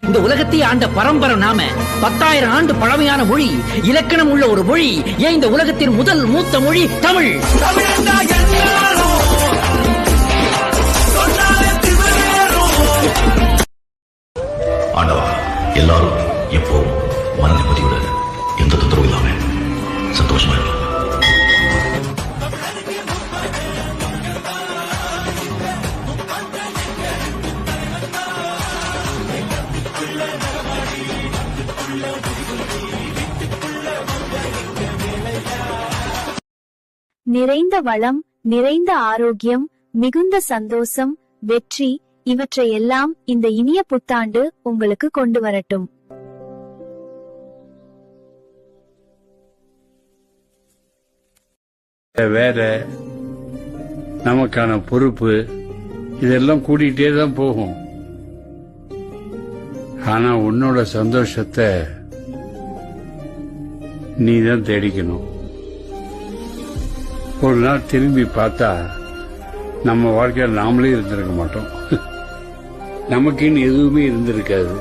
இந்த உலகத்தை ஆண்ட பரம்பரை நாம 10,000 ஆண்டு பழமையான மொழி, இலக்கணம் உள்ள ஒரு மொழி. ஏன் இந்த உலகத்தின் முதல் மூத்த மொழி தமிழ். ஆண்டவா, எல்லாரும் எப்போ மன நிம்மதியோட எந்த தொந்தரவு இல்லாம சந்தோஷமா இருக்கும். நிறைந்த வளம், நிறைந்த ஆரோக்கியம், மிகுந்த சந்தோஷம், வெற்றி இவற்றையெல்லாம் இந்த இனிய புத்தாண்டு உங்களுக்கு கொண்டு வரட்டும். வேற நமக்கான பொறுப்பு இதெல்லாம் கூட்டிகிட்டே தான் போகும். ஆனா உன்னோட சந்தோஷத்தை நீ தான் தேடிக்கணும். ஒரு நாள் திரும்பி பார்த்தா நம்ம வாழ்க்கையில் நாமளே இருந்திருக்க மாட்டோம். நமக்குன்னு எதுவுமே இருந்திருக்காது.